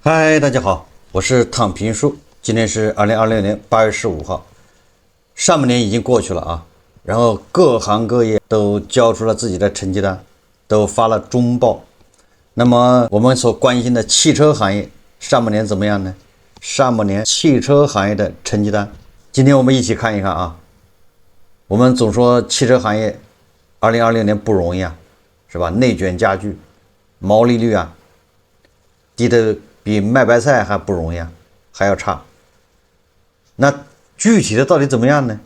嗨，大家好，我是躺平叔。今天是2026年8月15号，上半年已经过去了啊，然后各行各业都交出了自己的成绩单，都发了中報。那麼我們所關心的汽車行業上半年怎麼樣呢？上半年汽車行業的成績單，今天我們一起看一看啊。我們总說汽車行業2026年不容易啊，是吧？內卷加剧，毛利率啊低的比卖白菜還不容易啊，還要差。那具体的到底怎麼樣呢？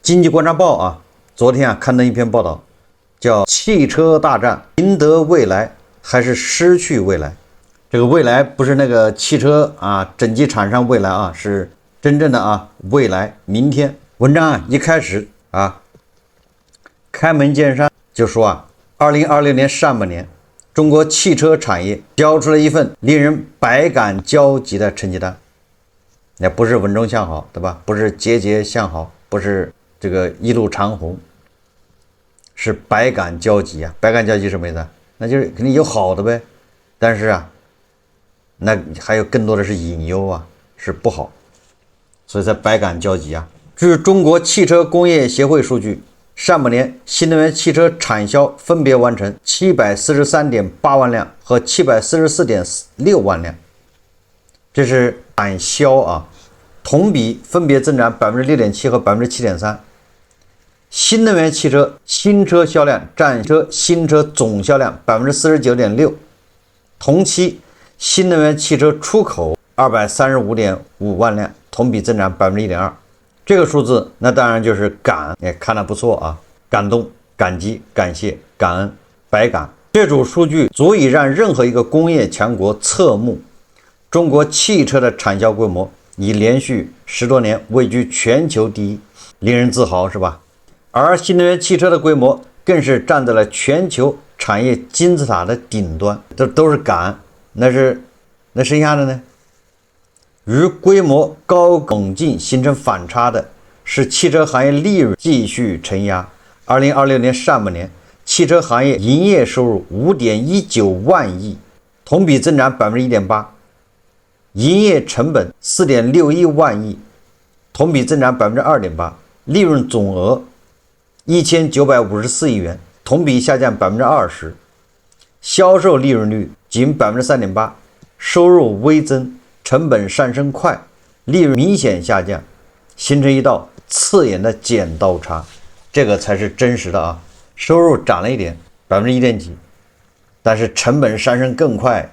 經濟觀察報啊，昨天刊登一篇報道，叫汽車大戰，贏得未來還是失去未來？這個未來不是那個汽車啊，整機廠商未來啊，是真正的啊未來，明天。文章啊一開始啊，開門見山就說啊，2026年上半年，中國汽車產業交出了一份令人百感交集的成績單，也不是穩中向好，對吧？不是節節向好，不是這個一路長紅，是百感交集啊！百感交集什麼意思？那就是肯定有好的唄，但是啊，那還有更多的是隱憂啊，是不好，所以才百感交集啊。據中國汽車工業協會數據，上半年新能源汽車產銷分別完成743.8萬輛和744.6萬輛，這是產銷啊，同比分別增長 6.7% 和 7.3%。新能源汽車新車銷量占新車總銷量 49.6%， 同期新能源汽車出口 235.5 萬輛，同比增長 1.2%。這個數字那當然就是感，也看得不錯啊，感動、感激、感謝、感恩，百感。這組數據足以讓任何一個工業強國側目。中國汽車的產銷規模已連續10多年位居全球第一，令人自豪，是吧？而新能源汽車的規模更是站在了全球產業金字塔的頂端，這都是感。那剩下的呢？與規模高猛進形成反差的是汽車行業利潤繼續承壓。2026年上半年，汽車行業營業收入 5.19 萬億，同比增長 1.8%， 營業成本 4.61 萬億，同比增長 2.8%， 利潤總額 1954億元，同比下降 20%， 銷售利潤率僅 3.8%， 收入微增，成本上升快，利潤明顯下降，形成一道刺眼的剪刀差。這個才是真實的啊！收入漲了一點，1點幾，但是成本上升更快，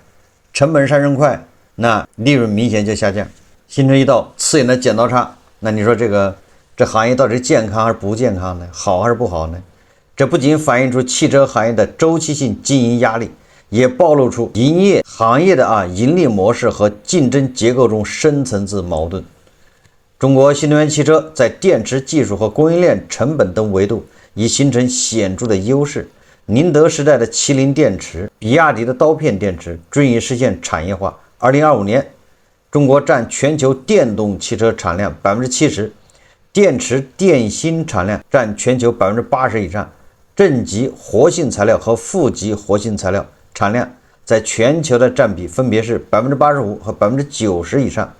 那利潤明顯就下降，形成一道刺眼的剪刀差。那你說這行業到底健康還是不健康呢？好還是不好呢？這不僅反映出汽車行業的周期性經營壓力，也暴露出營業行業的盈利模式和競爭結構中深層次矛盾。中國新能源汽車在電池技術和供應鏈成本等維度已形成顯著的優勢。寧德時代的麒麟電池、比亞迪的刀片電池均已實現產業化。2025年，中國占全球電動汽車產量 70%， 電池電芯產量占全球 80% 以上，正極活性材料和負極活性材料產量在全球的占比分別是 85% 和 90% 以上。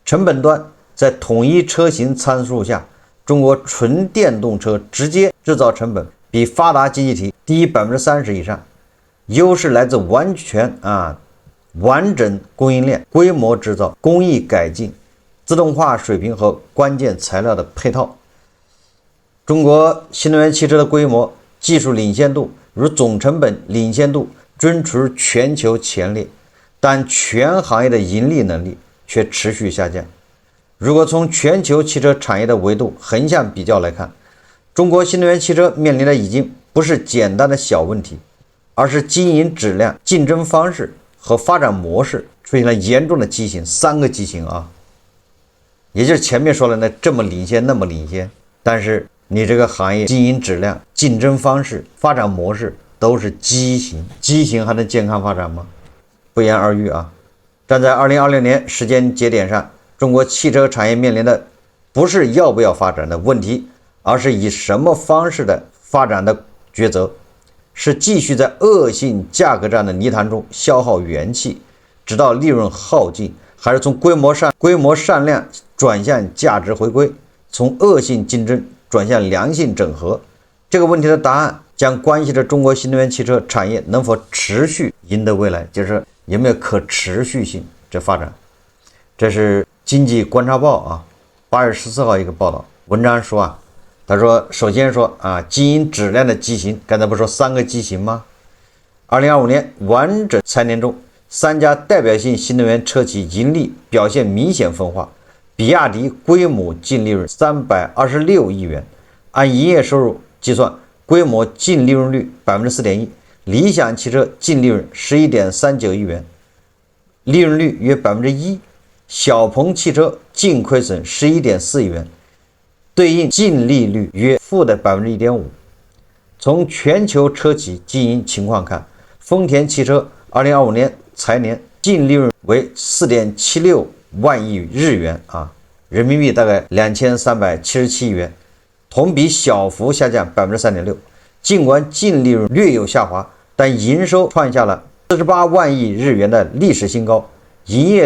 成本端，在統一車型參數下，中國純電動車直接制造成本比發達經濟體低 30% 以上，優勢來自完整供應鏈、規模制造、工藝改進、自動化水平和關鍵材料的配套。中國新能源汽車的規模、技術領先度與總成本領先度均處於全球前列，但全行業的盈利能力卻持續下降。如果從全球汽車產業的維度橫向比較來看，中國新能源汽車面臨的已經不是簡單的小問題，而是經營質量、競爭方式和發展模式出現了嚴重的畸形，3個畸形啊，也就是前面說了呢，這麼領先那麼領先，但是你這個行業經營質量、競爭方式、發展模式都是畸形，畸形還能健康發展嗎？不言而喻啊。站在2026年時間節點上，中國汽車產業面臨的不是要不要發展的問題，而是以什麼方式的发展的抉擇，是继續在惡性價格戰的泥潭中消耗元氣，直到利潤耗盡，還是從規模善量轉向價值回歸，從惡性競爭轉向良性整合？這個問題的答案將關係着中國新能源汽車產業能否持續贏得未來，就是有沒有可持續性這發展。這是經濟觀察報啊8月14號一個報道，文章說啊，他說首先說啊，經營質量的畸形，剛才不是說3個畸形嗎？2025年完整財年中，3家代表性新能源車企盈利表現明顯分化。比亞迪規模淨利潤326億元，按營業收入計算，規模淨利潤率 4.1%， 理想汽車淨利潤 11.39 億元，利潤率約 1%， 小鵬汽車淨虧損 11.4 億元，對應淨利率約負的 1.5%。 從全球車企經營情況看，豐田汽車2025年財年淨利潤為 4.76 萬億日元啊，人民幣大概2377億元，同比小幅下降 3.6%。 儘管淨利潤略有下滑，但營收創下了48萬億日元的歷史新高，營業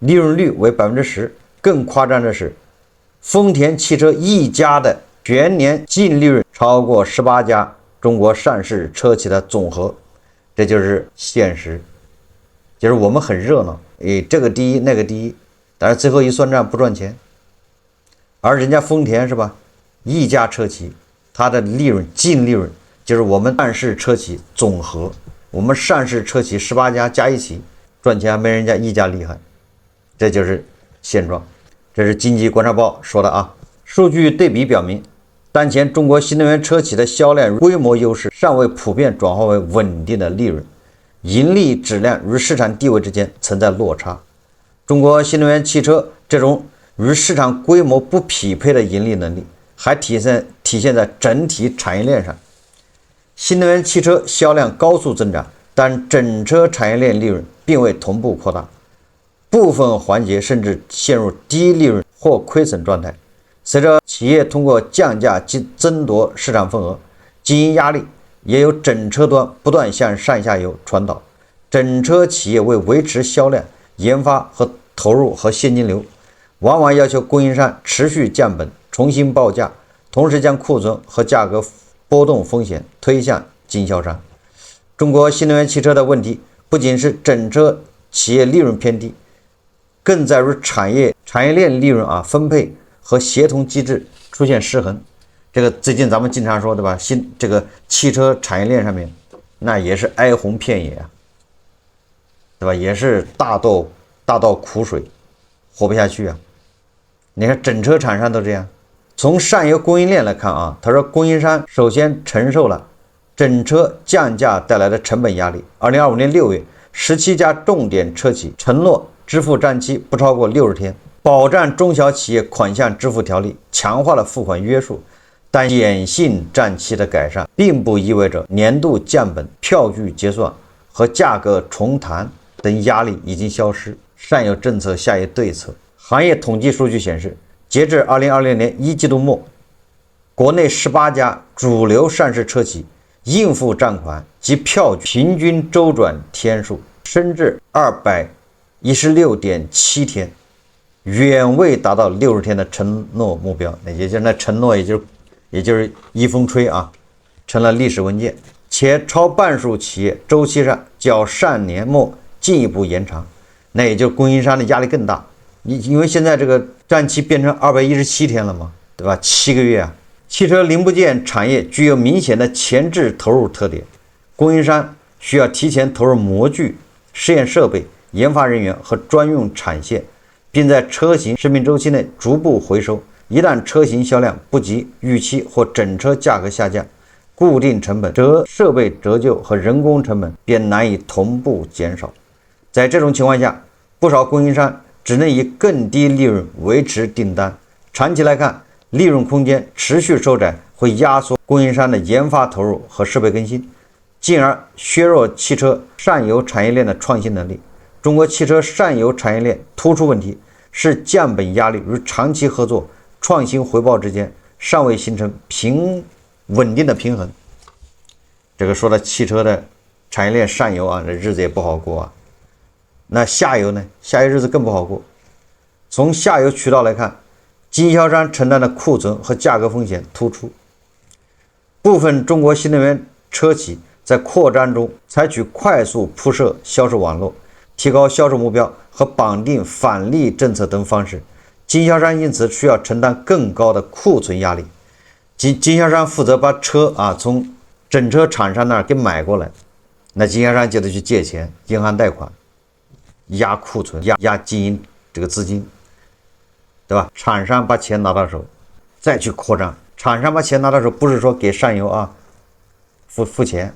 利潤率為 10%。 更誇張的是，豐田汽車一家的全年淨利潤超過18家中國上市車企的總和，這就是現實。就是我們很熱鬧，這個第一那個第一，但是最後一算賬不賺錢。而人家豐田是吧，一家車企它的利潤淨利潤就是我們上市車企總和，我們上市車企18家加一起賺錢還沒人家一家厲害，這就是現狀。這是經濟觀察報說的啊。數據對比表明，當前中國新能源車企的銷量規模優勢尚未普遍轉化為穩定的利潤，盈利質量與市場地位之間存在落差。中國新能源汽車這種與市場規模不匹配的盈利能力，還體現在整體產業鏈上。新能源汽車銷量高速增長，但整車產業鏈利潤並未同步擴大，部分環節甚至陷入低利潤或虧損狀態。隨着企業通過降價及爭奪市場份額，經營壓力也由整車端不斷向上下游傳導。整車企業為維持銷量、研發和投入和現金流，往往要求供應商持續降本、重新報價，同時将庫存和價格波動風險推向經銷商。中國新能源汽車的問題不僅是整車企業利潤偏低，更在於產業鏈利潤分配和協同機制出現失衡。這個最近咱們經常說，對吧？這個汽車產業鏈上面，那也是哀鴻遍野啊，對吧？也是大倒苦水，活不下去啊。你看整车厂商都這樣。從上游供应鏈來看啊，他說供應商首先承受了整車降價帶來的成本壓力。2025年6月，17家重點車企承諾支付賬期不超過60天，保障中小企業款項支付條例，強化了付款約束。但显性賬期的改善並不意味着年度降本、票據結算和價格重談等壓力已經消失，上有政策，下有對策。行業統計數據顯示，截至2020年1季度末，國內18家主流上市車企應付賬款及票據平均周轉天數升至216.7天，遠未達到60天的承諾目標。也就是那承諾也就是一風吹啊，成了歷史文件。且超半數企業周期上較上年末進一步延長，那也就是供应商的壓力更大。因為現在這個賬期變成217天了嘛，对吧？7個月啊。汽車零部件產業具有明顯的前置投入特點，供應商需要提前投入模具、試驗設備、研發人員和專用產線，並在車型生命周期內逐步回收。一旦車型銷量不及預期或整車價格下降，固定成本、設備折舊和人工成本便難以同步減少。在這種情況下，不少供應商只能以更低利潤維持訂單。長期來看，利潤空間持續收窄會壓縮供應商的研發投入和設備更新，進而削弱汽車上游產業鏈的創新能力。中國汽車上游產業鏈突出問題是降本壓力與長期合作創新回報之間尚未形成穩定的平衡。這個說到汽車的產業鏈上游啊，這日子也不好過啊。那下游呢？下游日子更不好过。从下游渠道来看，经销商承擔的庫存和價格風險突出。部分中國新能源車企在擴張中採取快速鋪設銷售網絡、提高銷售目標和綁定返利政策等方式，經銷商因此需要承擔更高的庫存壓力。經銷商負責把車從整車廠商那兒給買過來，那經銷商就得去借錢，銀行貸款，壓庫存，壓经營這個資金，對吧？廠商把錢拿到手，再去擴張。廠商把錢拿到手，不是說給上游付錢，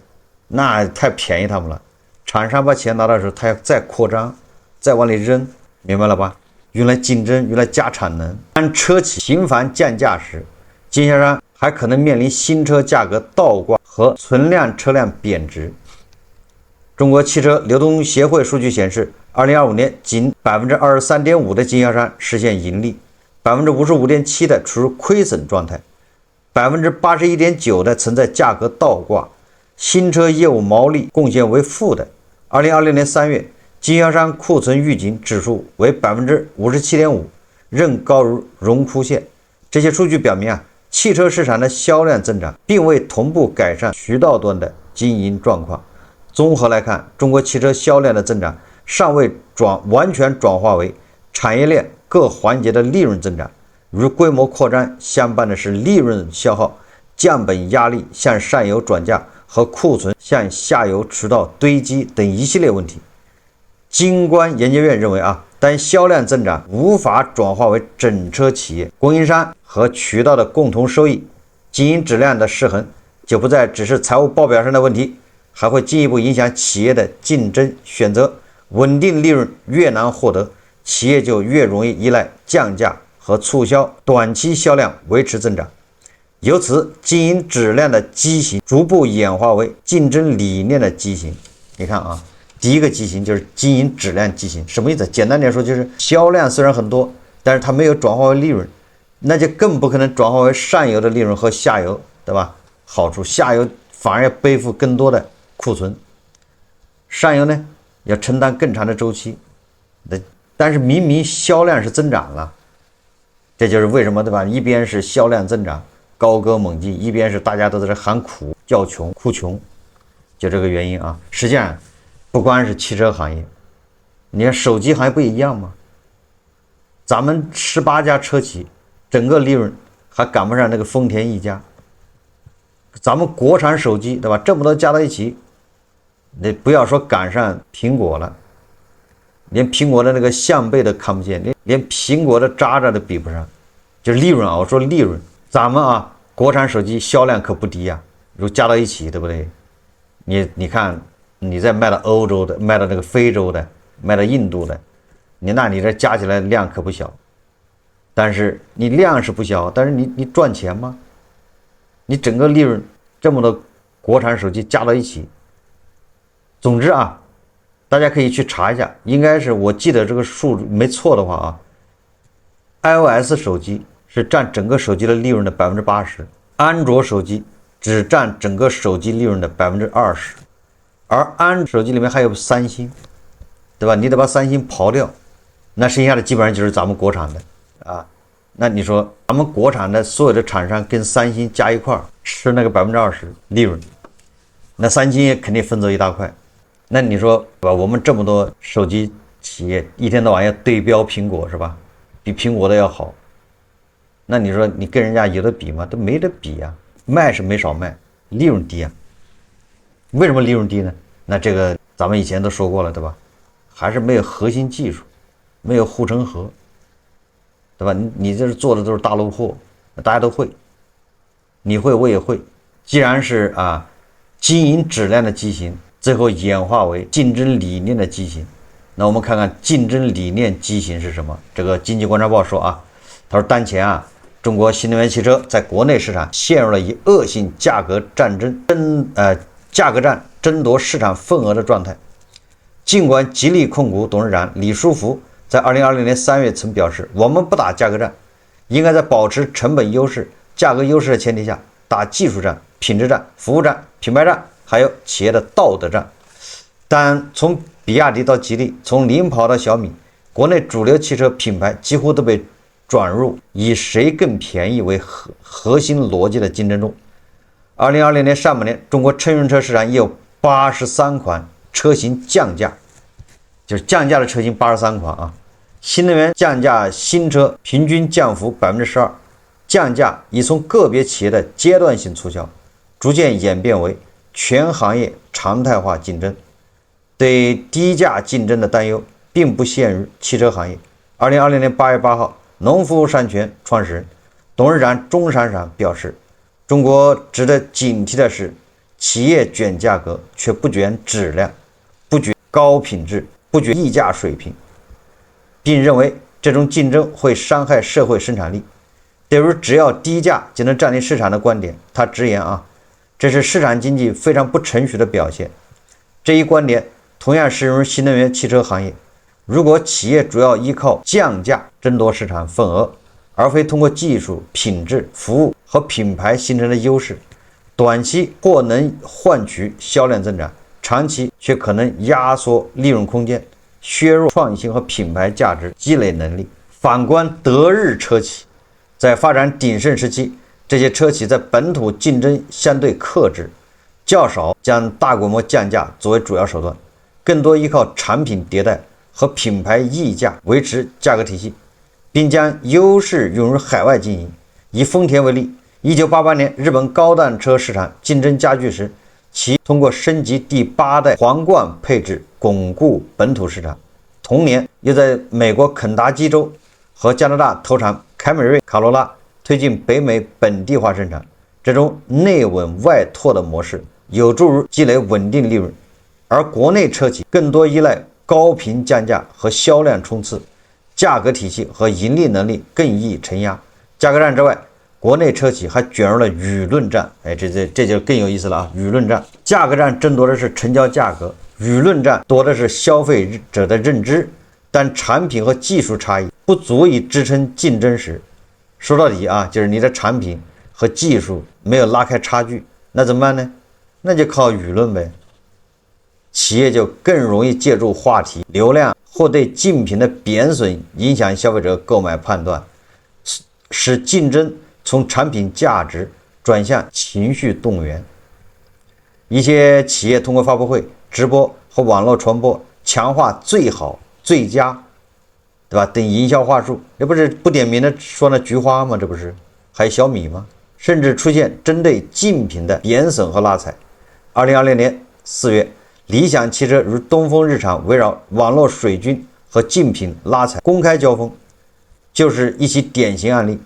那太便宜他們了。廠商把錢拿到手，他要再擴張，再往裡扔，明白了吧？用來競爭，用來加產能。当車企频繁降價時，經銷商還可能面臨新車價格倒掛和存量車輛貶值。中國汽車流通協會數據顯示，2025年僅 23.5% 的經銷商實現盈利， 55.7% 的處於虧損狀態， 81.9% 的存在價格倒掛，新車業務毛利貢獻為負的。2026年3月，經銷商庫存預警指數為 57.5%， 仍高於榮枯線。這些數據表明汽車市場的銷量增長並未同步改善渠道端的經營狀況。綜合來看，中國汽車銷量的增長尚未完全轉化為產業鏈各環節的利潤增長，與規模擴張相伴的是利潤消耗、降本壓力向上游轉嫁和庫存向下游渠道堆積等一系列問題。金關研究院認為當銷量增長無法轉化為整車企業、供應商和渠道的共同收益，經營質量的失衡就不再只是財務報表上的問題，還會進一步影響企業的競爭選擇。穩定利潤越難獲得，企業就越容易依賴降價和促銷短期銷量維持增長，由此經營質量的畸形逐步演化為競爭理念的畸形。你看第一個畸形就是經營質量畸形，什麼意思？簡單點說就是銷量雖然很多，但是它沒有轉化為利潤，那就更不可能轉化為上游的利潤和下游，對吧？好處，下游反而要背負更多的庫存，上游呢要承擔更長的周期。但是明明銷量是增長了，這就是為什麼，對吧？一邊是銷量增長高歌猛進，一邊是大家都在這喊苦叫窮哭窮，就這個原因實際上不光是汽車行業，你看手機行業不一樣嗎？咱們18家車企整個利潤還趕不上那個豐田一家，咱們國產手機，對吧？這麼多加到一起，你不要說趕上蘋果了，連蘋果的那個项背都看不見，连蘋果的渣渣都比不上。就是利潤我說利潤，咱們國產手機銷量可不低如果加到一起，对不对？你看你再賣到歐洲的，賣到那個非洲的，賣到印度的，你這加起來量可不小。但是你量是不小，但是你賺錢嗎？你整個利潤這麼多國產手機加到一起，總之大家可以去查一下，應該是我記得這個數沒錯的話iOS 手機是占整個手機的利潤的 80%， 安卓手機只占整個手機利潤的 20%， 而安卓手機裡面還有三星，對吧？你得把三星刨掉，那剩下的基本上就是咱們國產的那你說咱們國產的所有的厂商跟三星加一塊吃那個 20% 利潤，那三星也肯定分走一大塊。那你說对吧？我們這麼多手機企業一天到晚要對標蘋果，是吧？比蘋果的要好，那你說你跟人家有得比嗎？都沒得比賣是沒少賣，利潤低為什麼利潤低呢？那這個咱們以前都說過了，对吧？還是沒有核心技術，沒有護城河，对吧？你這是做的都是大陸貨，大家都會，你會我也會。既然是經營質量的畸形，最後演化為競爭理念的畸形。那我們看看競爭理念畸形是什麼？這個經濟觀察報說他說當前中國新能源汽車在國內市場陷入了以惡性價格戰爭奪市場份額的狀態。儘管吉利控股董事長李書福在2020年3月曾表示，我們不打價格戰，應該在保持成本優勢、價格優勢的前提下，打技術戰、品質戰、服務戰、品牌戰，還有企業的道德戰。但從比亞迪到吉利，從領跑到小米，國內主流汽車品牌幾乎都被轉入以誰更便宜為核心邏輯的競爭中。2020年上半年，中國乘用車市場也有83款車型降價，就是降價的車型83款啊。新能源降價新車平均降幅12%，降價已從個別企業的階段性促銷，逐漸演變為全行業常態化競爭。對低價競爭的擔憂並不限於汽車行業。2020年8月8號，農夫山泉創始人、董事長鐘閃閃表示，中國值得警惕的是，企業捲價格卻不捲質量，不捲高品質，不捲溢價水平，並認為這種競爭會傷害社會生產力。對於只要低價就能佔領市場的觀點，他直言這是市場經濟非常不成熟的表現。這一觀點同樣適用於新能源汽車行業。如果企業主要依靠降價爭奪市場份額，而非通過技術、品質、服務和品牌形成的優勢，短期或能換取銷量增長，長期卻可能壓縮利潤空間，削弱創新和品牌價值積累能力。反觀德日車企，在發展鼎盛時期，這些車企在本土競爭相對克制，較少將大規模降價作為主要手段，更多依靠產品迭代和品牌溢價維持價格體系，並將優勢用於海外經營。以豐田為例，1988年日本高檔車市場競爭加劇時，其通過升級第8代皇冠配置鞏固本土市場。同年，又在美國肯塔基州和加拿大投產凱美瑞、卡罗拉，推進北美本地化生產。這種內穩外拓的模式有助於積累穩定利潤，而國內車企更多依賴高頻降價和銷量衝刺，價格體系和盈利能力更易承壓。價格戰之外，國內車企還捲入了輿論戰。這就更有意思了啊！輿論戰，價格戰爭奪的是成交價格，輿論戰奪的是消費者的認知。但產品和技術差異不足以支撐競爭時，說到底就是你的產品和技術沒有拉開差距，那怎麼辦呢？那就靠輿論唄。企業就更容易借助話題、流量或對競品的貶損影響消費者購買判斷，使競爭從產品價值轉向情緒動員。一些企業通過發布會、直播和網絡傳播，強化最好、最佳，對吧？等營銷話術，這不是不點名的說那菊花嗎？這不是還有小米嗎？甚至出現針對競品的貶損和拉踩。2020年4月，理想汽車與東風日產圍繞網絡水軍和競品拉踩公開交鋒，就是一起典型案例。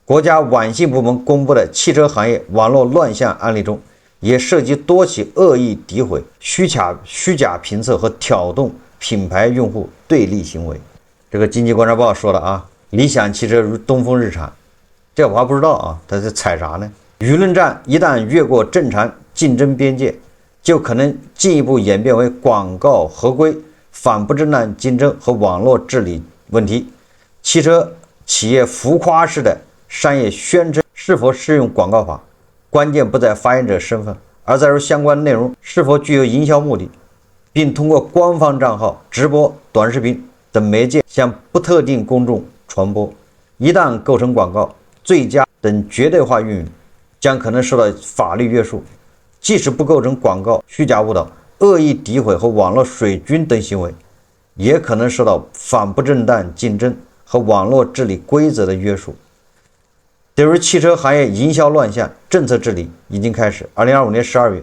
國家網信部門公布的汽車行業網絡亂象案例中，也涉及多起惡意詆毀、虛假評測和挑動品牌用戶對立行為。這個經濟觀察報說的理想汽車與東風日產，這我還不知道他在踩啥呢？輿論戰一旦越過正常競爭邊界，就可能進一步演變為廣告合規、反不正當競爭和網絡治理問題。汽車企業浮誇式的商業宣稱是否適用廣告法，關鍵不在發言者身份，而在於相關內容是否具有營銷目的，並通過官方賬號、直播、短視頻等媒介向不特定公众傳播。一旦構成廣告、最佳等絕對化用語，將可能受到法律約束。即使不構成廣告、虛假誤導、惡意詆毀和網絡水軍等行為，也可能受到反不正當競爭和網絡治理規則的約束。對於汽車行業營銷亂象，政策治理已經開始。2025年12月，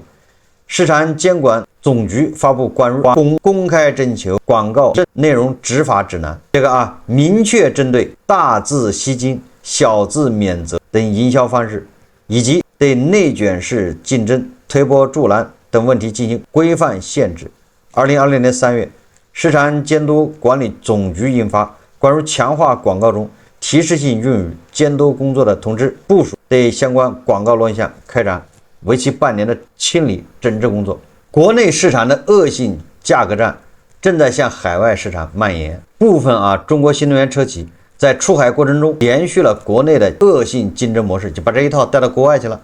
市場監管總局發布關於公開徵求廣告內容執法指南。這個明確針對大字吸金、小字免責等營銷方式，以及對內捲式競爭、推波助瀾等問題進行規範限制。2020年3月，市場監督管理總局印發關於強化廣告中提示性用語監督工作的通知，部署對相關廣告亂象開展為期半年的清理整治工作。國內市場的惡性價格戰正在向海外市場蔓延。部分中國新能源車企在出海過程中延續了國內的惡性競爭模式，就把這一套帶到國外去了，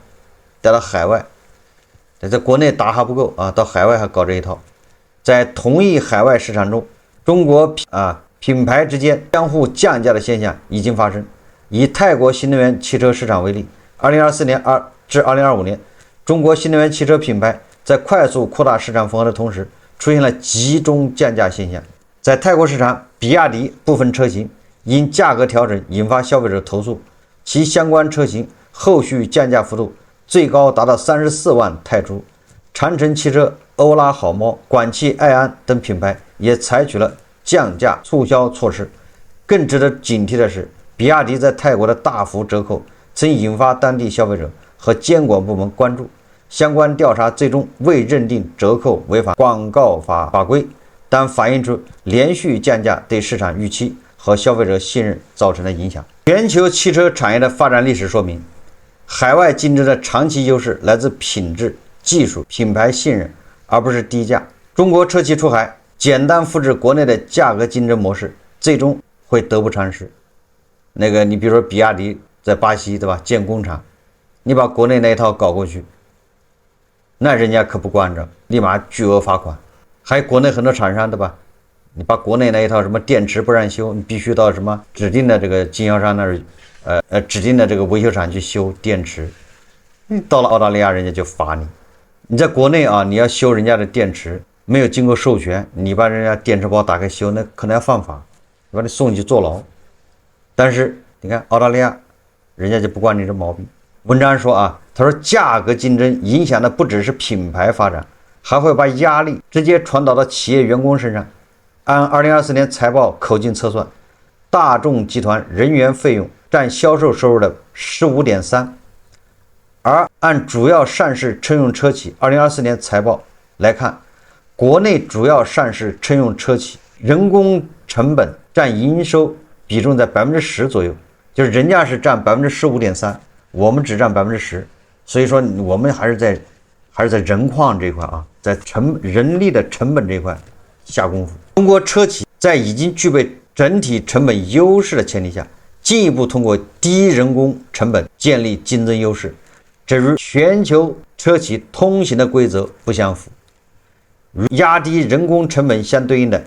帶到海外。在國內打還不夠到海外還搞這一套。在同一海外市场中，中国品牌之间相互降价的现象已经发生。以泰国新能源汽车市场为例，2024年至2025年，中国新能源汽车品牌在快速擴大市场份額的同時，出現了集中降價現象。在泰國市場，比亞迪部分車型因價格調整引發消費者投訴，其相關車型後續降價幅度最高達到34萬泰銖。長城汽車、歐拉好貓、廣汽埃安等品牌也採取了降價促銷措施。更值得警惕的是，比亞迪在泰國的大幅折扣曾引發當地消費者和監管部門關注。相關調查最終未認定折扣違反廣告法規，但反映出連續降價對市場預期和消費者信任造成的影響。全球汽車產業的發展歷史說明，海外競爭的長期優勢來自品質、技術、品牌信任，而不是低價。中國車企出海，簡單複製國內的價格競爭模式，最終會得不償失。你比如說比亞迪在巴西，對吧？建工廠，你把國內那一套搞過去，那人家可不慣着，立馬巨額罰款。還有國內很多廠商，對吧？你把國內那一套什麼電池不讓修，你必須到什麼指定的這個經銷商那兒，指定的這個維修廠去修電池。你到了澳大利亞，人家就罰你。你在國內啊，你要修人家的電池，沒有經過授權，你把人家電池包打開修，那可能要犯法，把你送去坐牢。但是你看澳大利亞，人家就不慣你這毛病。文章說啊，他說價格競爭影響的不只是品牌發展，還會把壓力直接傳導到企業員工身上。按2024年財報口徑測算，大眾集團人員費用佔銷售收入的 15.3%， 而按主要上市乘用車企2024年財報來看，國內主要上市乘用車企人工成本佔營收比重在 10% 左右，就是人家是佔 15.3%， 我們只佔 10%， 所以說我們還是在人礦這塊啊，在人力的成本這塊下功夫。中國車企在已經具備整體成本優勢的前提下，進一步通過低人工成本建立競爭優勢，這與全球車企通行的規則不相符。與壓低人工成本相對應的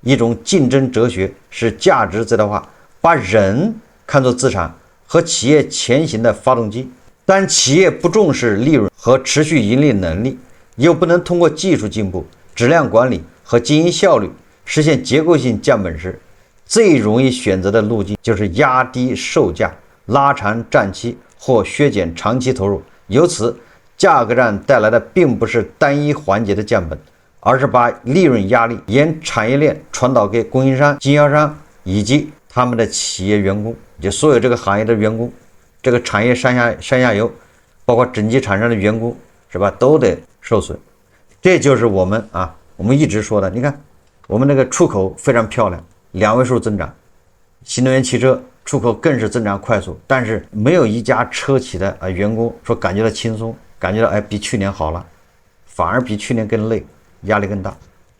一種競爭哲學是價值最大化，把人看作資產和企業前行的發動機。但企業不重視利潤和持續盈利能力，又不能通過技術進步、質量管理和經營效率實現結構性降本時，最容易選擇的路徑就是壓低售價、拉長賬期或削減長期投入。由此，價格戰帶來的並不是單一環節的降本，而是把利潤壓力沿產業鏈傳導給供應商、經銷商以及他們的企業員工，就所有這個行業的員工，這個產業上下游，包括整機廠商的員工，是吧？都得受損。這就是我們一直說的。你看，我們那個出口非常漂亮，2位數增長，新能源汽車出口更是增長快速，但是沒有一家車企的員工說感覺到輕鬆，感覺到比去年好了，反而比去年更累，壓力更大，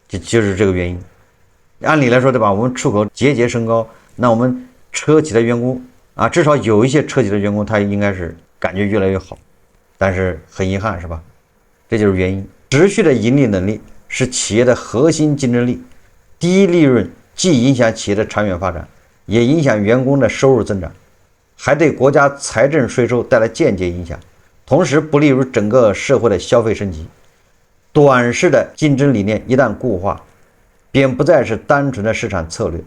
就是這個原因。按理來說，對吧？我們出口節節升高，那我們車企的員工至少有一些車企的員工他應該是感覺越來越好，但是很遺憾，是吧？這就是原因。持續的盈利能力是企業的核心競爭力，低利潤既影響企業的長遠發展，也影響員工的收入增長，還對國家財政稅收帶來間接影響，同時不利於整個社會的消費升級。短視的競爭理念一旦固化，便不再是單純的市場策略，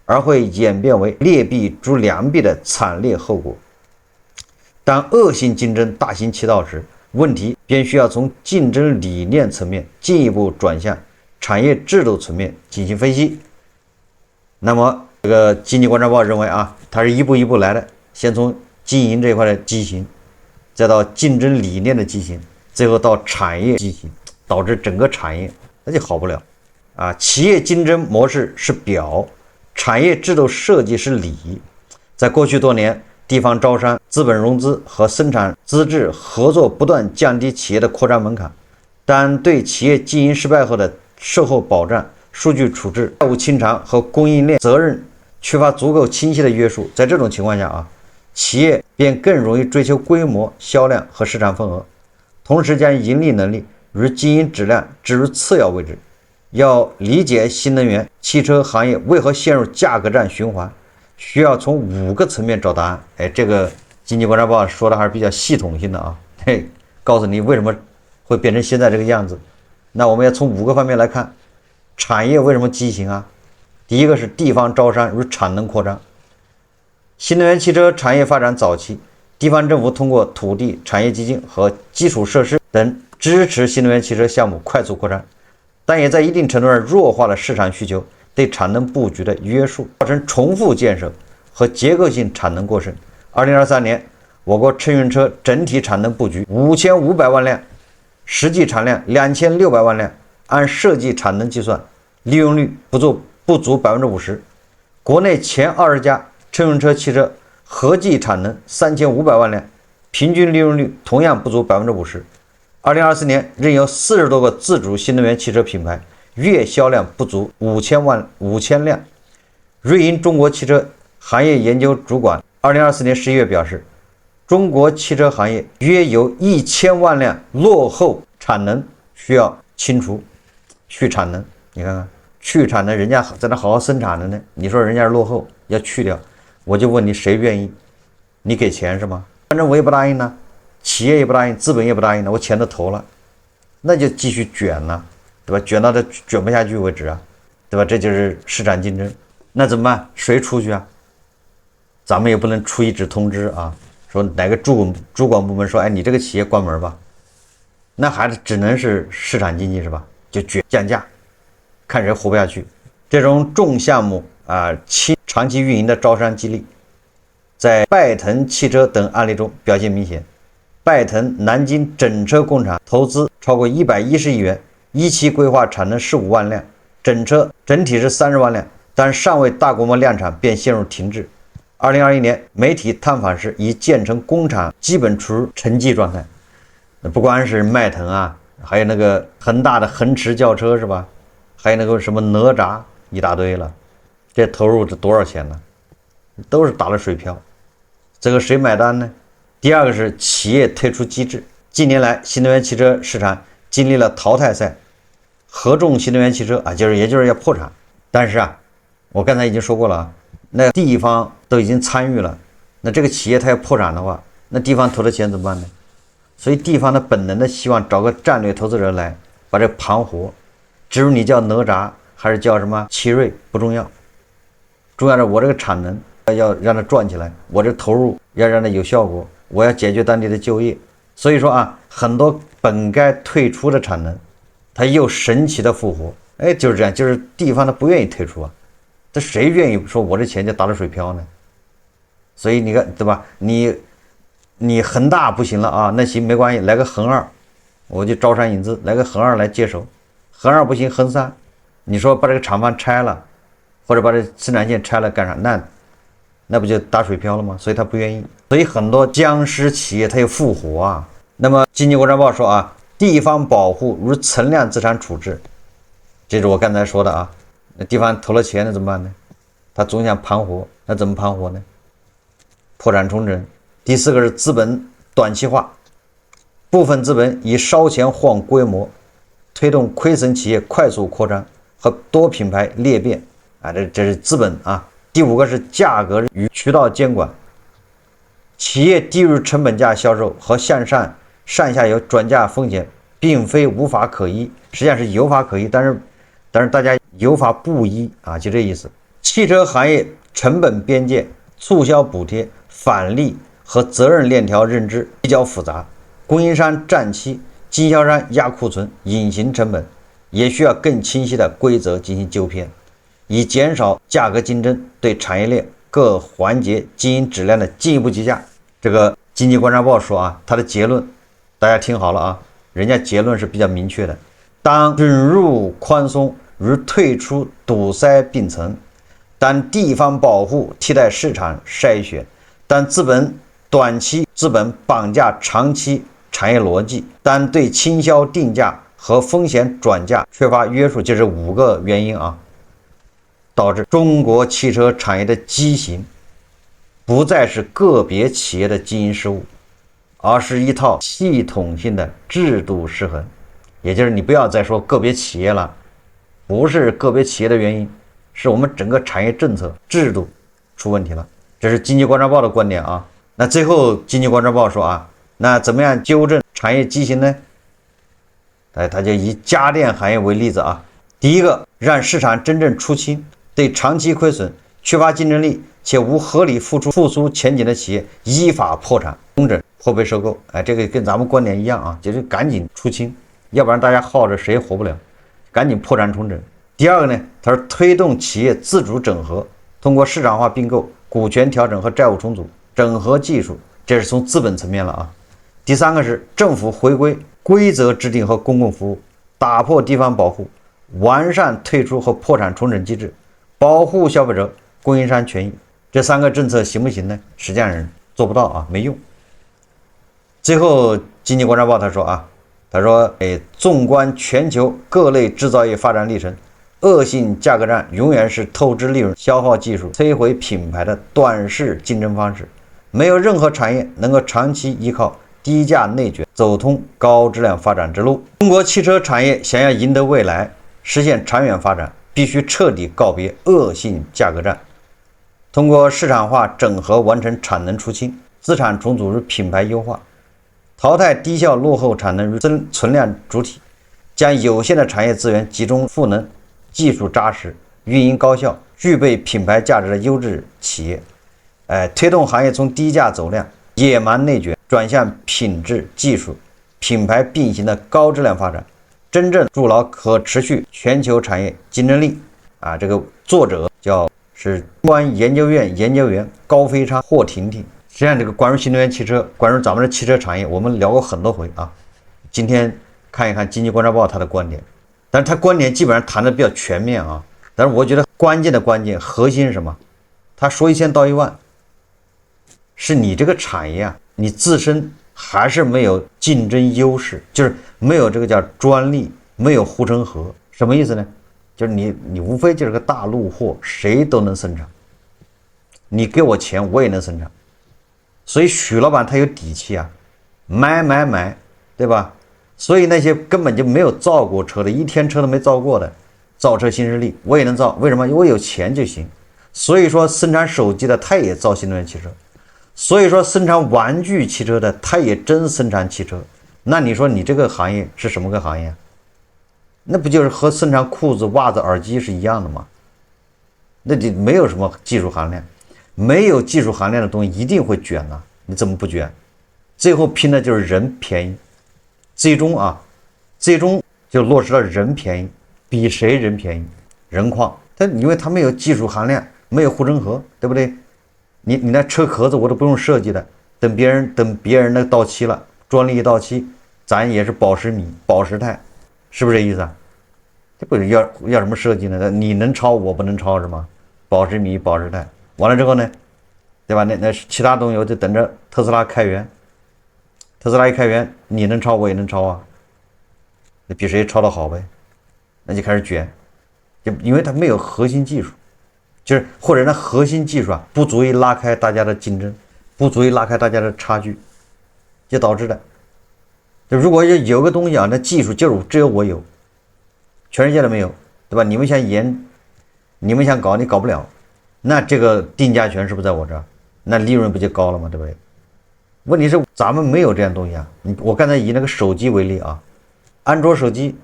而會演變為劣幣逐良幣的慘烈後果。當惡性競爭大行其道時，問題便需要從競爭理念層面進一步轉向產業制度層面進行分析。那麼這個經濟觀察報認為它是一步一步來的，先從經營這塊的畸形，再到競爭理念的畸形，最後到產業畸形，導致整個產業那就好不了。企業競爭模式是表，產業制度設計是裡。在過去多年，地方招商、資本融資和生產資質合作不斷降低企業的擴張門檻，但對企業經營失敗後的售後保障、數據處置、債務清償和供應鏈責任缺乏足夠清晰的約束。在這種情況下企業便更容易追求規模、銷量和市場份額，同時將盈利能力與經營質量置於次要位置。要理解新能源汽車行業為何陷入價格戰循環，需要從5個層面找答案。哎，這個經濟觀察報說的還是比較系統性的啊，嘿，告訴你為什麼會變成現在這個樣子。那我們要從5個方面來看，產業為什麼畸形啊？第一個是地方招商與產能擴張。新能源汽車產業發展早期，地方政府通過土地、產業基金和基礎設施等支持新能源汽車項目快速擴張，但也在一定程度上弱化了市场需求對產能布局的約束，造成重複建設和結構性產能過剩。2023年，我國乘用車整體產能布局5500萬輛，實際產量2600萬輛，按設計產能計算，利用率不足50%。國內前20家乘用車汽車合計產能3500萬輛，平均利用率同樣不足50%。2024年仍有40多個自主新能源汽車品牌，月銷量不足5000輛。瑞銀中國汽車行業研究主管2024年11月表示，中國汽車行業約有1000萬輛落後產能需要清除，去產能。你看看，去產能，人家在那好好生產的呢，你說人家是落後，要去掉，我就問你，誰願意？你給錢是嗎？反正我也不答应呢。企業也不答應，資本也不答应了，我錢都投了，那就繼續捲了，對吧？捲到它捲不下去為止啊，對吧？这就是市場競爭。那怎麼辦？誰出去啊？咱們也不能出一紙通知啊，說哪個主管部門說，哎，你這個企業關門吧，那還是只能是市場經濟是吧？就降價，看誰活不下去。這種重項目啊，長期運營的招商激勵，在拜騰汽車等案例中表現明顯。拜騰南京整車工廠投資超過110億元，一期規劃產能15萬輛，整體是30萬輛，但尚未大規模量產便陷入停滯。2021年媒體探訪時，已建成工廠基本處於沉寂狀態。那不光是邁騰啊，還有那個恆大的恆馳轎車是吧？還有那個什麼哪吒一大堆了，這投入這多少錢呢？都是打了水漂，這個誰買單呢？第二個是企業退出機制。近年來，新能源汽車市場經歷了淘汰賽，合众新能源汽車啊，也就是要破產。但是啊，我剛才已經說過了啊，那地方都已經參與了，那這個企業它要破產的話，那地方投的錢怎麼辦呢？所以地方的本能的希望找個戰略投資人來把這個盤活。至於你叫哪吒還是叫什麼奇瑞不重要，重要的我這個產能要讓它賺起來，我這投入要讓它有效果。我要解決當地的就業，所以說啊，很多本該退出的產能，它又神奇的復活。哎，就是這樣，就是地方它不願意退出啊，這誰願意說我這錢就打了水漂呢？所以你看，對吧？你恆大不行了啊，那行沒關係，來個恆二，我就招商引資，來個恆二來接手。恆二不行，恆三，你說把這個廠房拆了，或者把這生產線拆了幹啥？那不就打水漂了嗎？所以他不願意。所以很多僵屍企業它又復活啊。那麼經濟觀察報說啊，地方保護如存量資產處置，這是我剛才說的啊。那地方投了錢了怎麼辦呢？他總想盤活，那怎麼盤活呢？破產重整。第四個是資本短期化，部分資本以燒錢換規模，推動虧損企業快速擴張和多品牌裂變啊，這是資本啊。第五個是價格與渠道監管，企業低於成本價銷售和向上下游轉嫁風險，並非無法可依，實際上是有法可依，但是大家有法不依啊，就這意思。汽車行業成本邊界、促銷補貼、返利和責任鏈條認知比較複雜，供應商佔期、經銷商壓庫存、隱形成本，也需要更清晰的規則進行糾偏，以減少價格競爭對產業鏈各環節經營質量的進一步擊價。這個經濟觀察報說啊，它的結論大家聽好了啊，人家結論是比較明確的。當准入寬鬆與退出堵塞並存，當地方保護替代市場篩選，當資本短期資本綁架長期產業邏輯，當對傾銷定價和風險轉嫁缺乏約束，就是5個原因啊，導致中國汽車產業的畸形，不再是個別企業的經營失誤，而是一套系統性的制度失衡。也就是你不要再說個別企業了，不是個別企業的原因，是我們整個產業政策制度出問題了。這是經濟觀察報的觀點啊。那最後經濟觀察報說啊，那怎麼樣糾正產業畸形呢？他就以家電行業為例子啊。第一個，讓市場真正出清，對長期虧損、缺乏競爭力且無合理復甦前景的企業依法破產、重整或被收购。这個跟咱們觀點一樣啊，就是趕緊出清，要不然大家耗着誰也活不了，趕緊破產重整。第二個呢，他說推動企業自主整合，通過市場化併購、股權調整和債務重組，整合技術，這是從資本層面了啊。第三個是政府回歸規則制定和公共服務，打破地方保護，完善退出和破產重整機制，保護消費者、供應商權益。這三個政策行不行呢？實際上做不到啊，沒用。最後經濟觀察報他說啊，縱觀全球各類制造業發展歷程，惡性價格戰永遠是透支利潤、消耗技術、摧毀品牌的短視競爭方式。沒有任何產業能夠長期依靠低價內卷，走通高質量發展之路。中國汽車產業想要贏得未來，實現長遠發展，必須徹底告別惡性價格戰，通過市場化整合完成產能出清、資產重組與品牌優化，淘汰低效落後產能與增存量主體，將有限的產業資源集中賦能技術扎實、運營高效、具備品牌價值的優質企業。推動行業從低價走量、野蠻內卷轉向品質、技術、品牌並行的高質量發展，真正築牢可持續全球產業競爭力。這個作者是公安研究院研究員高飛昌、霍婷婷。實際上，這個關於新能源汽車，關於咱們的汽車產業，我們聊過很多回啊。今天看一看經濟觀察報他的觀點，但是他觀點基本上談的比較全面啊。但是我覺得關鍵核心是什麼？他說一千道一萬。是你這個產業啊，你自身還是沒有競爭優勢，就是沒有這個叫專利，沒有護城河。什麼意思呢？就是你無非就是個大陸貨，誰都能生產，你給我錢我也能生產。所以許老闆他有底氣啊，買，對吧？所以那些根本就沒有造過車的，一天車都没造過的造車新勢力，我也能造。为什麼？因為我有錢就行。所以說生產手機的他也造新能源汽車，所以說生產玩具汽車的他也真生產汽車。那你說你這個行業是什麼個行業？那不就是和生產褲子、襪子、耳機是一樣的嗎？那就沒有什麼技術含量，沒有技術含量的東西一定會捲啊，你怎麼不捲？最後拼的就是人便宜，最終就落實了人便宜。比誰人便宜？人礦，因為它沒有技術含量，沒有護城河，對不對？你那車殼子我都不用設計的，等別人那到期了，專利一到期，咱也是保時米、保時泰，是不是這意思啊？這不是要什麼設計呢？你能抄我不能抄是嗎？保時米、保時泰，完了之後呢，對吧？那其他東西我就等着特斯拉開源，特斯拉一開源，你能抄我也能抄啊，那比誰抄得好唄？那就開始捲，就因為它沒有核心技術，就是或者那核心技術不足以拉開大家的競爭，不足以拉開大家的差距，就導致的。就如果有個東西那技術就是只有我有，全世界都沒有，對吧？你們想研，你們想搞，你搞不了，那這個定價權是不是在我這兒？那利潤不就高了嗎？對不對？問題是咱們沒有這樣東西啊。我剛才以那個手機為例啊，安卓手機。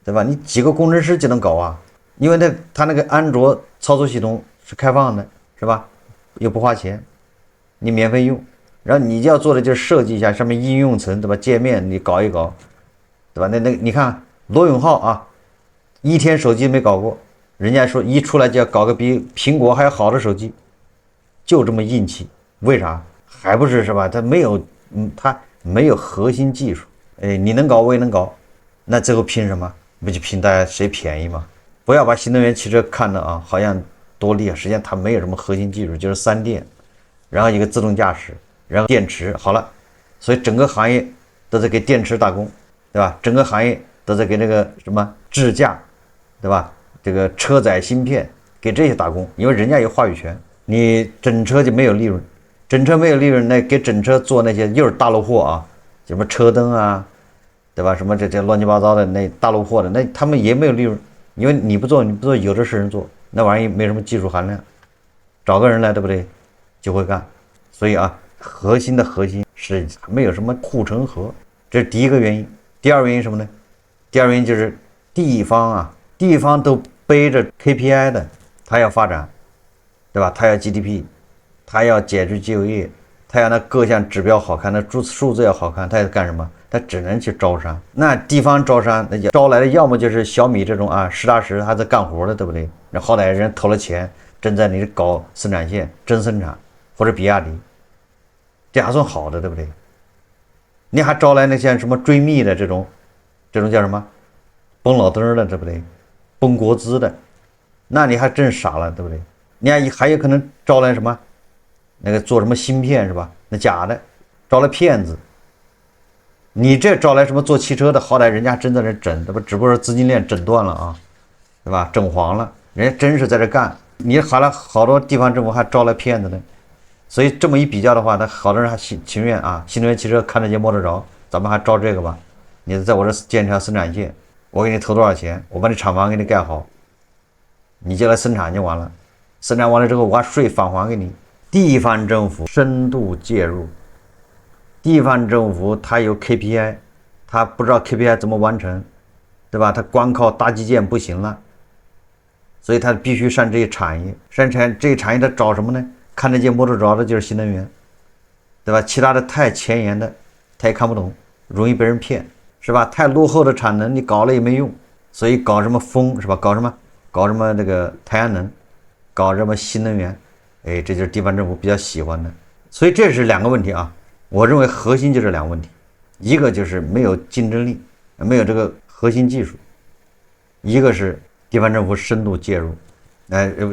對吧？你幾個工程師就能搞啊，因為他那個安卓操作系統是開放的，是吧？又不花錢，你免費用。然後你要做的就是設計一下上面應用層，對吧？界面你搞一搞，對吧？那你看羅永浩啊，一天手机沒搞過，人家說一出來就要搞個比蘋果還要好的手機，就這麼硬氣。為啥？還不是吧？他沒有核心技術。你能搞我也能搞，那最後拼什麼？不就拼大家誰便宜嗎？不要把新能源汽車看的好像多厲害，實際上它没有什麼核心技術，就是三電，然後一個自動駕駛，然後電池，好了，所以整個行業都在給電池打工，對吧？整個行業都在給那個什麼智駕，對吧？這個車載芯片給這些打工，因為人家有話語權，你整車就沒有利潤，整車沒有利潤，那給整車做那些又是大陸貨啊，什麼車燈啊。對吧？什麼這亂七八糟的那大陸貨的，那他們也沒有利潤，因為你不做，有的是人做，那玩意儿没什麼技術含量，找個人來，对不对？就會幹。所以啊，核心的核心是沒有什麼護城河，這是第一個原因。第二個原因什麼呢？第二個原因就是地方都背着 KPI 的，他要發展，對吧？他要 GDP， 他要解決就業，他要那各項指標好看，那數字要好看，他要幹什麼？他只能去招商。那地方招商，那招來的要么就是小米這種啊，實打實還在幹活的，對不對？那好歹人投了錢，正在你搞生產線，真生產，或者比亞迪，這還算好的，對不對？你還招來那些什麼追蜜的這種叫什麼？崩老登的，對不對？崩國資的，那你還真傻了，对不对？你還有可能招來什麼？那個做什麼芯片是吧？那假的，招來騙子。你這招來什麼做汽車的，好歹人家真在這整，对吧？只不過是資金鏈整斷了啊，对吧？整黃了，人家真是在這幹。你好多地方政府還招來騙子呢，所以這麼一比較的話，那好多人還情願啊，新能源汽車看得見摸得着，咱們還招這個吧？你在我這建条生產線，我給你投多少錢，我把你廠房給你蓋好，你就來生產就完了。生產完了之後，我把稅返還給你。地方政府深度介入，地方政府它有 KPI， 它不知道 KPI 怎麼完成，對吧？它光靠大基建不行了，所以它必須上这些產業。上這些產業它找什麼呢？看得見摸得着的就是新能源，對吧？其他的太前沿的，他也看不懂，容易被人騙，是吧？太落後的產能你搞了也沒用，所以搞什麼風，是吧？搞什麼那個太陽能，搞什麼新能源，哎，這就是地方政府比較喜歡的。所以這是兩個問題啊，我認為核心就這兩個問題，一個就是沒有競爭力，沒有這個核心技術，一個是地方政府深度介入。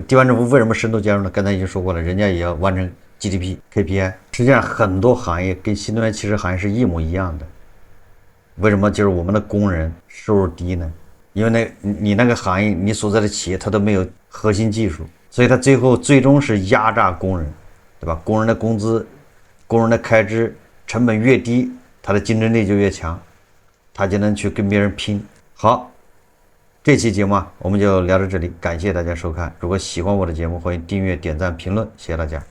地方政府為什麼深度介入呢？剛才已經說過了，人家也要完成 GDP KPI。實際上很多行業跟新能源汽車行業是一模一樣的。為什麼就是我們的工人收入低呢？因為你那個行業，你所在的企業它都沒有核心技術，所以它最終是壓榨工人，對吧？工人的工資、工人的開支成本越低，它的競爭力就越強，它就能去跟別人拼。好，這期節目我們就聊到這裡，感謝大家收看。如果喜歡我的節目，歡迎訂閱、點讚、評論，謝謝大家。